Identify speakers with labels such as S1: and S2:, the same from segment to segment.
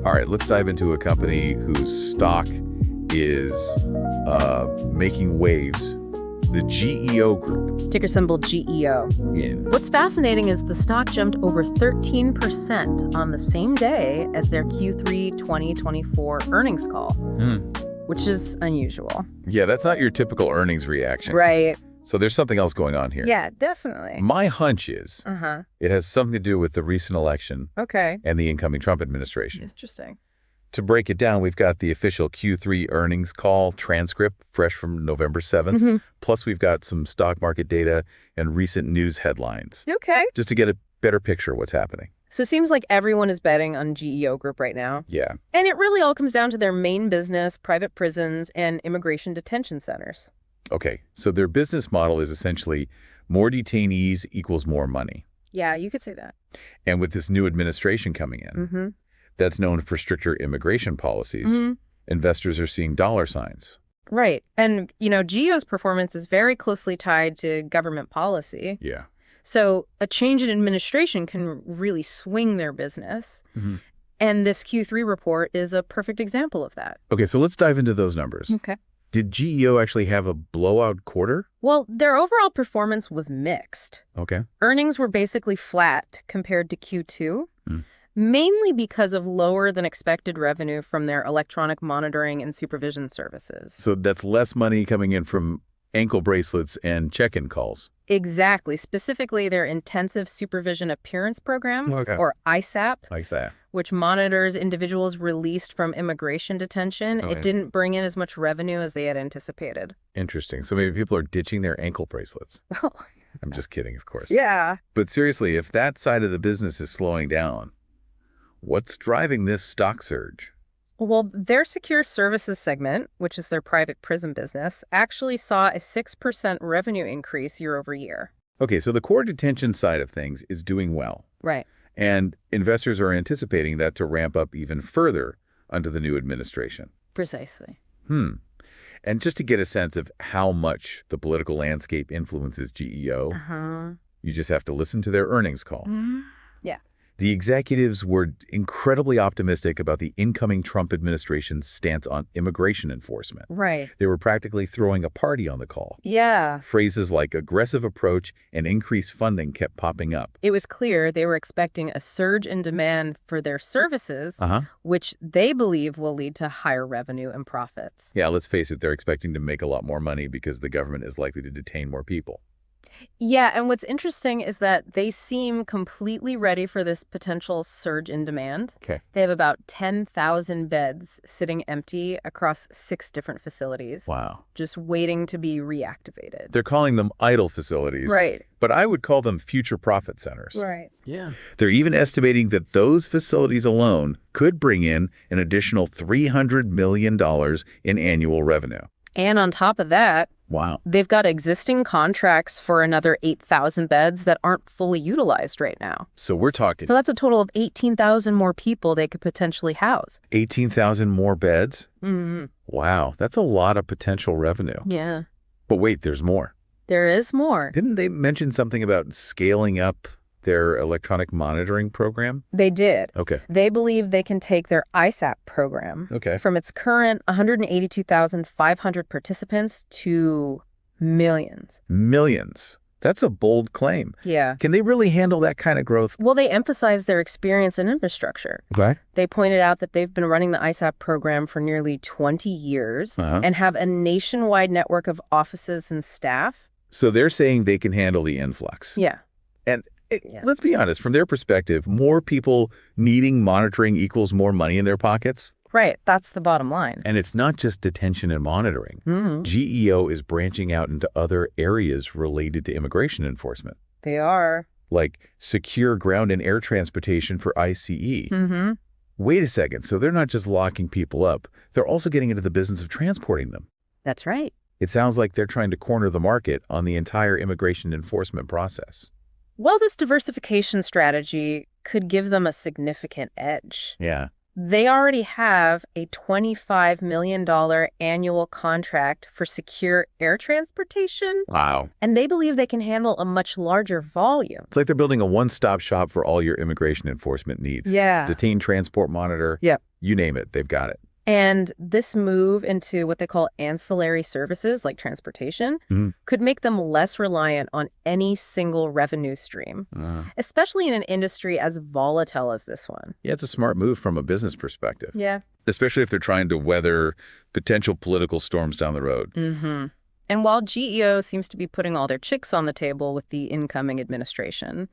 S1: All right, let's dive into a company whose stock is making waves. The GEO Group.
S2: Ticker symbol GEO. What's fascinating is the stock jumped over 13% on the same day as their Q3 2024 earnings call, which is unusual.
S1: Yeah, that's not your typical earnings reaction.
S2: Right.
S1: So there's something else going on here.
S2: Yeah, definitely.
S1: My hunch is it has something to do with the recent election and the incoming Trump administration.
S2: Interesting.
S1: To break it down, we've got the official Q3 earnings call transcript, fresh from November 7th. Plus, we've got some stock market data and recent news headlines.
S2: Okay.
S1: Just to get a better picture of what's happening.
S2: So it seems like everyone is betting on GEO Group right now.
S1: Yeah.
S2: And it really all comes down to their main business, private prisons, and immigration detention centers.
S1: Okay, so their business model is essentially more detainees equals more money.
S2: Yeah, you could say that.
S1: And with this new administration coming in, that's known for stricter immigration policies, investors are seeing dollar signs.
S2: Right. And, GEO's performance is very closely tied to government policy.
S1: Yeah.
S2: So a change in administration can really swing their business. And this Q3 report is a perfect example of that.
S1: Okay, so let's dive into those numbers.
S2: Okay.
S1: Did GEO actually have a blowout quarter?
S2: Well, their overall performance was mixed.
S1: Okay.
S2: Earnings were basically flat compared to Q2. Mainly because of lower than expected revenue from their electronic monitoring and supervision services.
S1: So that's less money coming in from ankle bracelets and check-in calls.
S2: Exactly. Specifically, their Intensive Supervision Appearance Program, or ISAP, which monitors individuals released from immigration detention. It didn't bring in as much revenue as they had anticipated.
S1: Interesting. So maybe people are ditching their ankle bracelets.
S2: Oh.
S1: I'm just kidding, of course.
S2: Yeah.
S1: But seriously, if that side of the business is slowing down, what's driving this stock surge?
S2: Well, their secure services segment, which is their private prison business, actually saw a 6% revenue increase year over year.
S1: Okay, so the core detention side of things is doing well.
S2: Right.
S1: And investors are anticipating that to ramp up even further under the new administration.
S2: Precisely.
S1: And just to get a sense of how much the political landscape influences GEO, you just have to listen to their earnings call.
S2: Yeah.
S1: The executives were incredibly optimistic about the incoming Trump administration's stance on immigration enforcement.
S2: Right.
S1: They were practically throwing a party on the call.
S2: Yeah.
S1: Phrases like aggressive approach and increased funding kept popping up.
S2: It was clear they were expecting a surge in demand for their services, which they believe will lead to higher revenue and profits.
S1: Yeah, let's face it, they're expecting to make a lot more money because the government is likely to detain more people.
S2: Yeah, and what's interesting is that they seem completely ready for this potential surge in demand.
S1: Okay.
S2: They have about 10,000 beds sitting empty across 6 different facilities.
S1: Wow.
S2: Just waiting to be reactivated.
S1: They're calling them idle facilities.
S2: Right.
S1: But I would call them future profit centers.
S2: Right.
S1: Yeah. They're even estimating that those facilities alone could bring in an additional $300 million in annual revenue.
S2: And on top of that,
S1: wow,
S2: they've got existing contracts for another 8,000 beds that aren't fully utilized right now.
S1: So we're talking...
S2: So that's a total of 18,000 more people they could potentially house.
S1: 18,000 more beds? Wow, that's a lot of potential revenue.
S2: Yeah.
S1: But wait, there's more.
S2: There is more.
S1: Didn't they mention something about scaling up their electronic monitoring program?
S2: They did.
S1: Okay.
S2: They believe they can take their ISAP program from its current 182,500 participants to millions.
S1: Millions. That's a bold claim.
S2: Yeah.
S1: Can they really handle that kind of growth?
S2: Well, they emphasize their experience in infrastructure.
S1: Okay.
S2: They pointed out that they've been running the ISAP program for nearly 20 years and have a nationwide network of offices and staff.
S1: So they're saying they can handle the influx.
S2: Yeah.
S1: And let's be honest, from their perspective, more people needing monitoring equals more money in their pockets.
S2: Right. That's the bottom line.
S1: And it's not just detention and monitoring. GEO is branching out into other areas related to immigration enforcement.
S2: They are.
S1: Like secure ground and air transportation for ICE. Wait a second. So they're not just locking people up. They're also getting into the business of transporting them.
S2: That's right.
S1: It sounds like they're trying to corner the market on the entire immigration enforcement process.
S2: Well, this diversification strategy could give them a significant edge.
S1: Yeah.
S2: They already have a $25 million annual contract for secure air transportation.
S1: Wow.
S2: And they believe they can handle a much larger volume.
S1: It's like they're building a one-stop shop for all your immigration enforcement needs.
S2: Yeah.
S1: Detain, transport, monitor.
S2: Yep.
S1: You name it, they've got it.
S2: And this move into what they call ancillary services, like transportation, could make them less reliant on any single revenue stream, especially in an industry as volatile as this one.
S1: Yeah, it's a smart move from a business perspective.
S2: Yeah.
S1: Especially if they're trying to weather potential political storms down the road.
S2: And while GEO seems to be putting all their chips on the table with the incoming administration,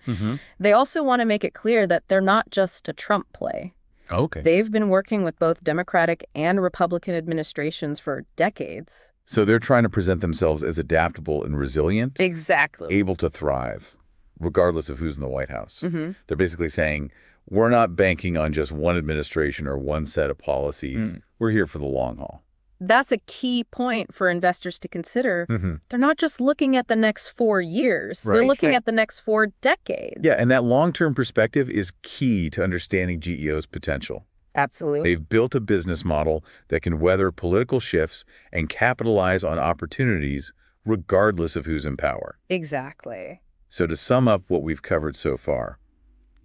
S2: they also want to make it clear that they're not just a Trump play.
S1: Okay.
S2: They've been working with both Democratic and Republican administrations for decades.
S1: So they're trying to present themselves as adaptable and resilient.
S2: Exactly.
S1: Able to thrive, regardless of who's in the White House. They're basically saying, we're not banking on just one administration or one set of policies. We're here for the long haul.
S2: That's a key point for investors to consider. They're not just looking at the next 4 years. They're looking at the next 4 decades.
S1: Yeah, and that long-term perspective is key to understanding GEO's potential.
S2: Absolutely.
S1: They've built a business model that can weather political shifts and capitalize on opportunities regardless of who's in power.
S2: Exactly.
S1: So to sum up what we've covered so far,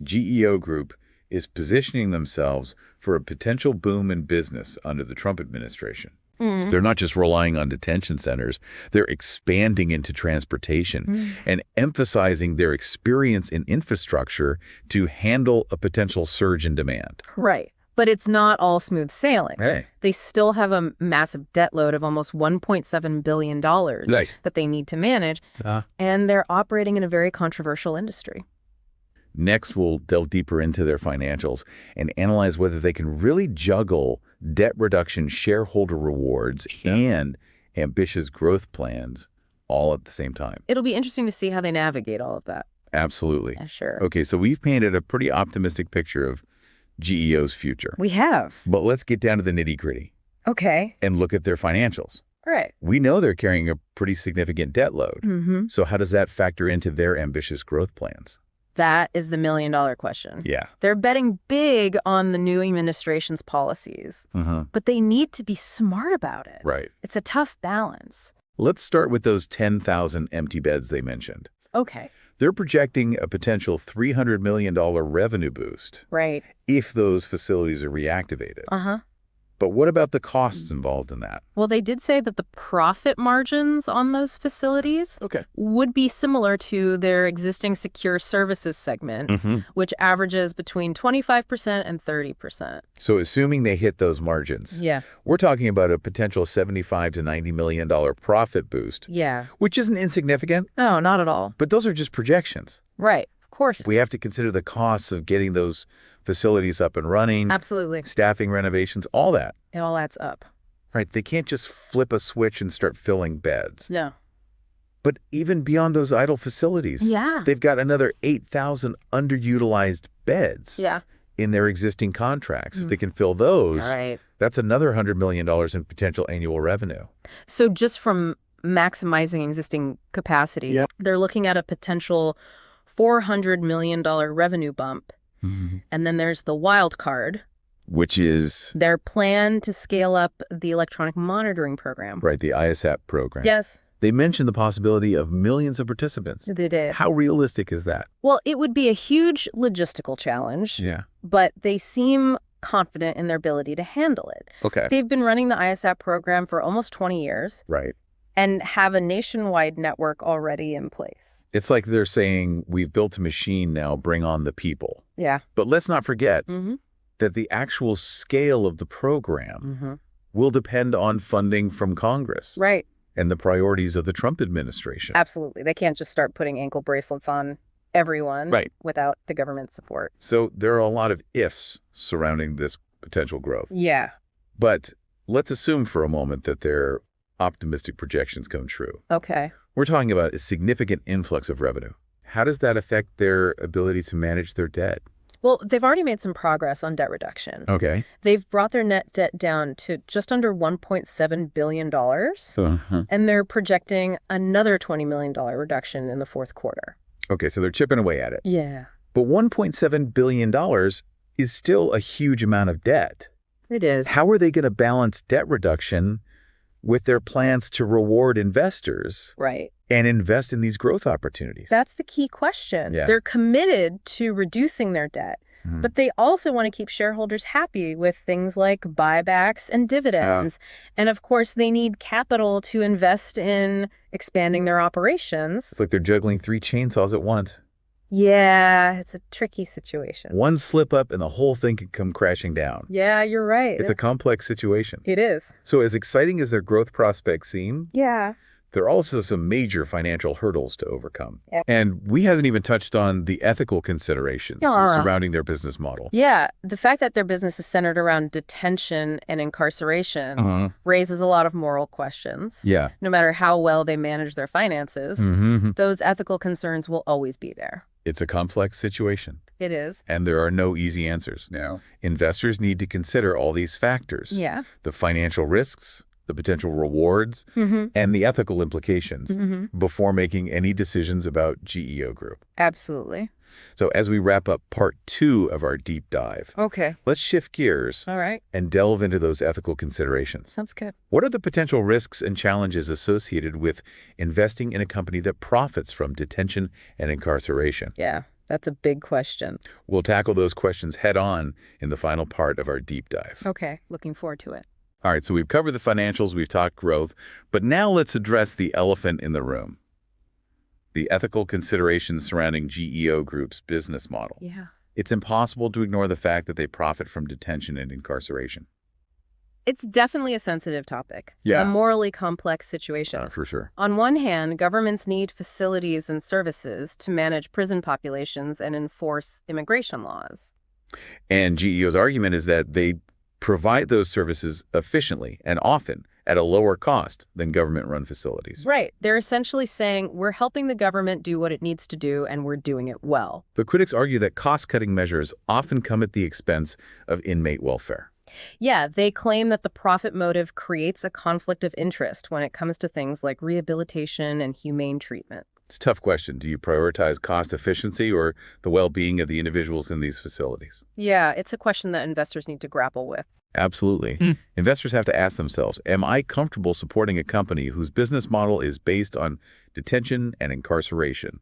S1: GEO Group is positioning themselves for a potential boom in business under the Trump administration. They're not just relying on detention centers. They're expanding into transportation and emphasizing their experience in infrastructure to handle a potential surge in demand.
S2: Right. But it's not all smooth sailing.
S1: Hey.
S2: They still have a massive debt load of almost $1.7 billion that they need to manage, and they're operating in a very controversial industry.
S1: Next, we'll delve deeper into their financials and analyze whether they can really juggle debt reduction, shareholder rewards, and ambitious growth plans all at the same time.
S2: It'll be interesting to see how they navigate all of that.
S1: Absolutely.
S2: Yeah, sure.
S1: Okay, so we've painted a pretty optimistic picture of GEO's future.
S2: We have.
S1: But let's get down to the nitty-gritty.
S2: Okay.
S1: And look at their financials.
S2: All right.
S1: We know they're carrying a pretty significant debt load. So how does that factor into their ambitious growth plans?
S2: That is the million-dollar question.
S1: Yeah.
S2: They're betting big on the new administration's policies, but they need to be smart about it.
S1: Right.
S2: It's a tough balance.
S1: Let's start with those 10,000 empty beds they mentioned.
S2: Okay.
S1: They're projecting a potential $300 million revenue boost.
S2: Right.
S1: If those facilities are reactivated. But what about the costs involved in that?
S2: Well, they did say that the profit margins on those facilities would be similar to their existing secure services segment, which averages between 25% and 30%.
S1: So assuming they hit those margins, we're talking about a potential $75 to $90 million profit boost, which isn't insignificant.
S2: No, not at all.
S1: But those are just projections.
S2: Right. Of course.
S1: We have to consider the costs of getting those facilities up and running.
S2: Absolutely.
S1: Staffing, renovations, all that.
S2: It all adds up.
S1: Right. They can't just flip a switch and start filling beds.
S2: No.
S1: But even beyond those idle facilities, they've got another 8,000 underutilized beds in their existing contracts. If they can fill those, that's another $100 million in potential annual revenue.
S2: So just from maximizing existing capacity, they're looking at a potential $400 million revenue bump. And then there's the wild card,
S1: which is
S2: their plan to scale up the electronic monitoring program.
S1: Right, the ISAP program.
S2: Yes.
S1: They mentioned the possibility of millions of participants.
S2: They did.
S1: How realistic is that?
S2: Well, it would be a huge logistical challenge. But they seem confident in their ability to handle it.
S1: Okay.
S2: They've been running the ISAP program for almost 20 years.
S1: Right.
S2: And have a nationwide network already in place.
S1: It's like they're saying, we've built a machine now, bring on the people.
S2: Yeah.
S1: But let's not forget that the actual scale of the program will depend on funding from Congress.
S2: Right.
S1: And the priorities of the Trump administration.
S2: Absolutely. They can't just start putting ankle bracelets on everyone without the government support.
S1: So there are a lot of ifs surrounding this potential growth.
S2: Yeah.
S1: But let's assume for a moment that their optimistic projections come true.
S2: Okay.
S1: We're talking about a significant influx of revenue. How does that affect their ability to manage their debt?
S2: Well, they've already made some progress on debt reduction.
S1: Okay.
S2: They've brought their net debt down to just under $1.7 billion. And they're projecting another $20 million reduction in the fourth quarter.
S1: Okay, so they're chipping away at it.
S2: Yeah.
S1: But $1.7 billion is still a huge amount of debt.
S2: It is.
S1: How are they going to balance debt reduction with their plans to reward investors and invest in these growth opportunities?
S2: That's the key question.
S1: Yeah.
S2: They're committed to reducing their debt, but they also want to keep shareholders happy with things like buybacks and dividends. And of course, they need capital to invest in expanding their operations.
S1: It's like they're juggling 3 chainsaws at once.
S2: Yeah, it's a tricky situation.
S1: One slip up and the whole thing could come crashing down.
S2: Yeah, you're right.
S1: It's a complex situation.
S2: It is.
S1: So as exciting as their growth prospects seem, there are also some major financial hurdles to overcome.
S2: Yeah.
S1: And we haven't even touched on the ethical considerations surrounding their business model.
S2: Yeah, the fact that their business is centered around detention and incarceration raises a lot of moral questions.
S1: Yeah.
S2: No matter how well they manage their finances, those ethical concerns will always be there.
S1: It's a complex situation.
S2: It is.
S1: And there are no easy answers.
S3: No.
S1: Investors need to consider all these factors.
S2: Yeah.
S1: The financial risks, the potential rewards, and the ethical implications before making any decisions about GEO Group.
S2: Absolutely.
S1: So as we wrap up part 2 of our deep dive,
S2: Okay.
S1: let's shift gears
S2: All right.
S1: and delve into those ethical considerations.
S2: Sounds good.
S1: What are the potential risks and challenges associated with investing in a company that profits from detention and incarceration?
S2: Yeah, that's a big question.
S1: We'll tackle those questions head on in the final part of our deep dive.
S2: Okay, looking forward to it.
S1: All right, so we've covered the financials, we've talked growth, but now let's address the elephant in the room. The ethical considerations surrounding GEO Group's business model.
S2: Yeah.
S1: It's impossible to ignore the fact that they profit from detention and incarceration.
S2: It's definitely a sensitive topic.
S1: Yeah.
S2: A morally complex situation.
S1: For sure.
S2: On one hand, governments need facilities and services to manage prison populations and enforce immigration laws.
S1: And GEO's argument is that they provide those services efficiently and often at a lower cost than government-run facilities.
S2: Right. They're essentially saying we're helping the government do what it needs to do, and we're doing it well.
S1: But critics argue that cost-cutting measures often come at the expense of inmate welfare.
S2: Yeah, they claim that the profit motive creates a conflict of interest when it comes to things like rehabilitation and humane treatment.
S1: It's a tough question. Do you prioritize cost efficiency or the well-being of the individuals in these facilities?
S2: Yeah, it's a question that investors need to grapple with.
S1: Absolutely. Investors have to ask themselves, am I comfortable supporting a company whose business model is based on detention and incarceration,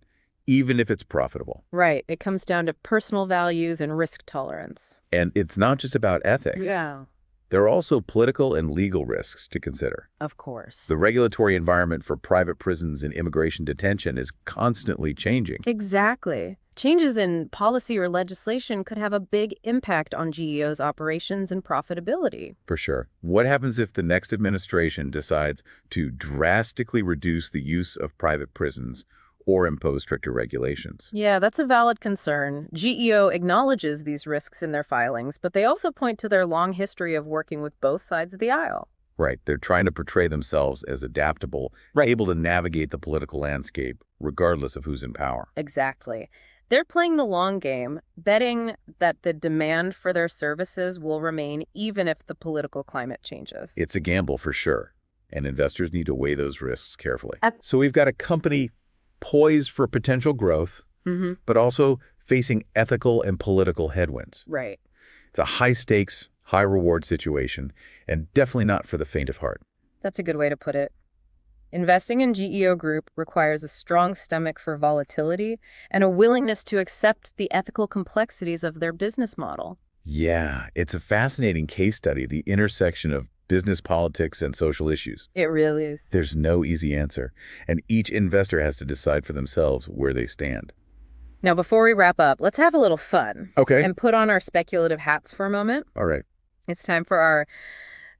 S1: even if it's profitable?
S2: Right. It comes down to personal values and risk tolerance.
S1: And it's not just about ethics.
S2: Yeah.
S1: There are also political and legal risks to consider.
S2: Of course.
S1: The regulatory environment for private prisons and immigration detention is constantly changing.
S2: Exactly. Changes in policy or legislation could have a big impact on GEO's operations and profitability.
S1: For sure. What happens if the next administration decides to drastically reduce the use of private prisons or impose stricter regulations?
S2: Yeah, that's a valid concern. GEO acknowledges these risks in their filings, but they also point to their long history of working with both sides of the aisle.
S1: Right. They're trying to portray themselves as adaptable, able to navigate the political landscape, regardless of who's in power.
S2: Exactly. They're playing the long game, betting that the demand for their services will remain even if the political climate changes.
S1: It's a gamble for sure, and investors need to weigh those risks carefully. So we've got a company poised for potential growth, but also facing ethical and political headwinds.
S2: Right.
S1: It's a high-stakes, high-reward situation, and definitely not for the faint of heart.
S2: That's a good way to put it. Investing in GEO Group requires a strong stomach for volatility and a willingness to accept the ethical complexities of their business model.
S1: Yeah, it's a fascinating case study, the intersection of business politics and social issues.
S2: It really is.
S1: There's no easy answer, and each investor has to decide for themselves where they stand.
S2: Now, before we wrap up, let's have a little fun.
S1: Okay.
S2: And put on our speculative hats for a moment.
S1: All right.
S2: It's time for our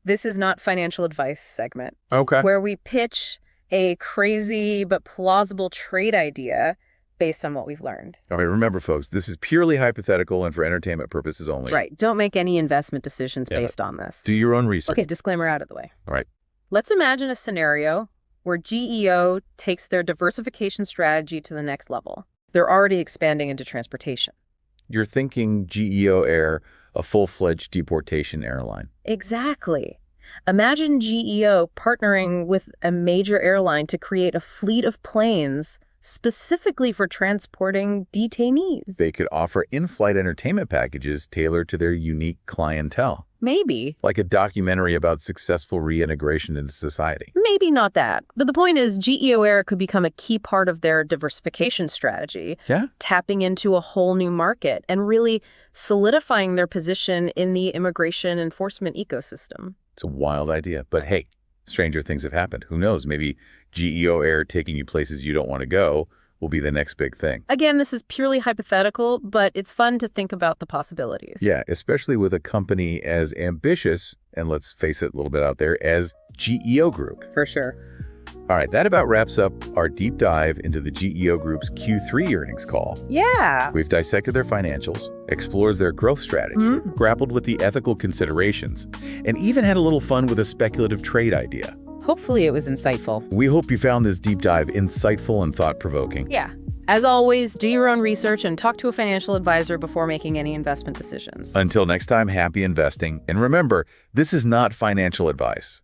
S2: This Is Not Financial Advice segment.
S1: Okay.
S2: Where we pitch a crazy but plausible trade idea based on what we've learned.
S1: All right, remember, folks, this is purely hypothetical and for entertainment purposes only.
S2: Right. Don't make any investment decisions based on this.
S1: Do your own research.
S2: Okay, disclaimer out of the way.
S1: All right.
S2: Let's imagine a scenario where GEO takes their diversification strategy to the next level. They're already expanding into transportation.
S1: You're thinking GEO Air, a full-fledged deportation airline.
S2: Exactly. Imagine GEO partnering with a major airline to create a fleet of planes specifically for transporting detainees.
S1: They could offer in-flight entertainment packages tailored to their unique clientele.
S2: Maybe.
S1: Like a documentary about successful reintegration into society.
S2: Maybe not that. But the point is, GEO Air could become a key part of their diversification strategy.
S1: Yeah.
S2: Tapping into a whole new market and really solidifying their position in the immigration enforcement ecosystem.
S1: It's a wild idea. But hey, stranger things have happened. Who knows? Maybe GEO Air taking you places you don't want to go will be the next big thing.
S2: Again, this is purely hypothetical, but it's fun to think about the possibilities.
S1: Yeah, especially with a company as ambitious, and let's face it, a little bit out there, as GEO Group.
S2: For sure.
S1: All right, that about wraps up our deep dive into the GEO Group's Q3 earnings call.
S2: Yeah.
S1: We've dissected their financials, explored their growth strategy, grappled with the ethical considerations, and even had a little fun with a speculative trade idea.
S2: Hopefully it was insightful.
S1: We hope you found this deep dive insightful and thought-provoking.
S2: Yeah. As always, do your own research and talk to a financial advisor before making any investment decisions.
S1: Until next time, happy investing. And remember, this is not financial advice.